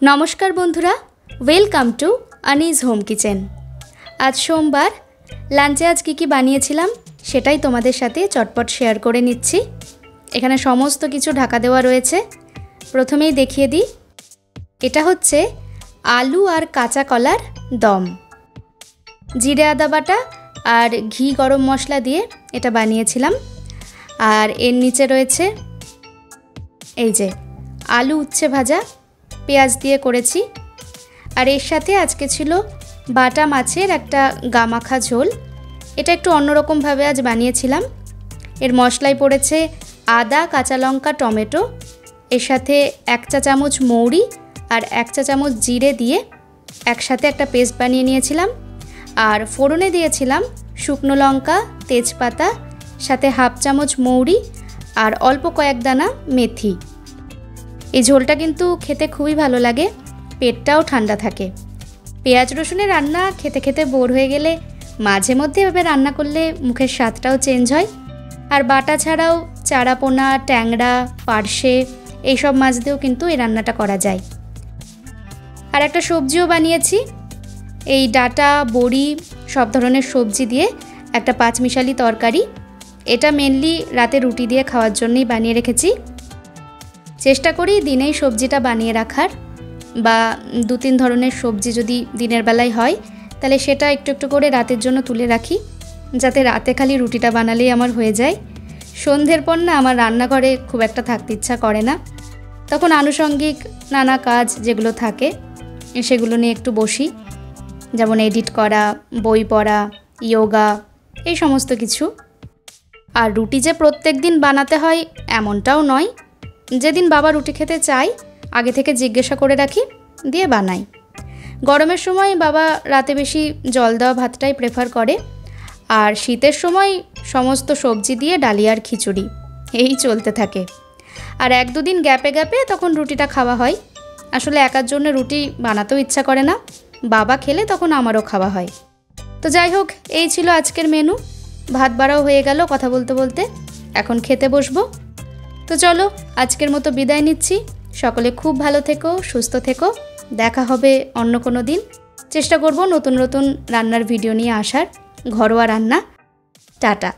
नमस्कार बंधुरा welcome to अनीज home kitchen. आज सोमवार लांचे आज की बानिয়েছিলাম সেটাই তোমাদের সাথে চটপট শেয়ার করে নিচ্ছি। এখানে সমস্ত কিছু ঢাকা দেওয়া রয়েছে। প্রথমেই দেখিয়ে দিই, এটা হচ্ছে আলু আর কাঁচা কলার দম। জিরে আদা বাটা আর ঘি গরম মশলা দিয়ে এটা বানিয়েছিলাম। আর এর নিচে রয়েছে এই যে আলু উচ্ছে ভাজা, পেঁয়াজ দিয়ে করেছি। আর এর সাথে আজকে ছিল বাটা মাছের একটা গামাখা ঝোল। এটা একটু অন্যরকমভাবে আজ বানিয়েছিলাম। এর মশলায় পড়েছে আদা, কাঁচা লঙ্কা, টমেটো, এর সাথে 1 চা চামচ মৌরি আর 1 চা চামচ জিরে দিয়ে একসাথে একটা পেস্ট বানিয়ে নিয়েছিলাম। আর ফোড়নে দিয়েছিলাম শুকনো লঙ্কা, তেজপাতা, সাথে 1/2 চামচ মৌরি আর অল্প কয়েক দানা মেথি। এই ঝোলটা কিন্তু খেতে খুবই ভালো লাগে, পেটটাও ঠান্ডা থাকে। পেঁয়াজ রসুনের রান্না খেতে খেতে বোর হয়ে গেলে মাঝে মধ্যে এভাবে রান্না করলে মুখের স্বাদটাও চেঞ্জ হয়। আর বাটা ছাড়াও চারাপোনা, ট্যাংরা, পার্শে এইসব মাছ দিয়েও কিন্তু এই রান্নাটা করা যায়। আর একটা সবজিও বানিয়েছি, এই ডাঁটা, বড়ি, সব ধরনের সবজি দিয়ে একটা পাঁচমিশালি তরকারি। এটা মেনলি রাতে রুটি দিয়ে খাওয়ার জন্যই বানিয়ে রেখেছি। চেষ্টা করি দিনেই সবজিটা বানিয়ে রাখার, বা 2-3 ধরনের সবজি যদি দিনের বেলায় হয় তাহলে সেটা একটু একটু করে রাতের জন্য তুলে রাখি, যাতে রাতে খালি রুটিটা বানালেই আমার হয়ে যায়। সন্ধ্যের পর না আমার রান্নাঘরে খুব একটা থাকতে ইচ্ছা করে না, তখন আনুষঙ্গিক নানা কাজ যেগুলো থাকে সেগুলো নিয়ে একটু বসি, যেমন এডিট করা, বই পড়া, যোগা, এই সমস্ত কিছু। আর রুটি যে প্রত্যেক দিন বানাতে হয় এমনটাও নয়। যেদিন বাবা রুটি খেতে চায় আগে থেকে জিজ্ঞাসা করে রাখি, দিয়ে বানাই। গরমের সময় বাবা রাতে বেশি জল দেওয়া ভাতটাই প্রেফার করে। আর শীতের সময় সমস্ত সবজি দিয়ে ডালিয়ার খিচুড়ি এই চলতে থাকে। আর 1-2 দিন গ্যাপে গ্যাপে তখন রুটিটা খাওয়া হয়। আসলে একার জন্য রুটি বানাতেও ইচ্ছা করে না, বাবা খেলে তখন আমারও খাওয়া হয়। তো যাই হোক, এই ছিল আজকের মেনু। ভাত বাড়াও হয়ে গেল কথা বলতে বলতে, এখন খেতে বসবো। তো চলো আজকের মতো বিদায় নিচ্ছি। সকলে খুব ভালো থেকো, সুস্থ থেকো। দেখা হবে অন্য কোনো দিন। চেষ্টা করব নতুন নতুন রান্নার ভিডিও নিয়ে আসার, ঘরোয়া রান্না। টাটা।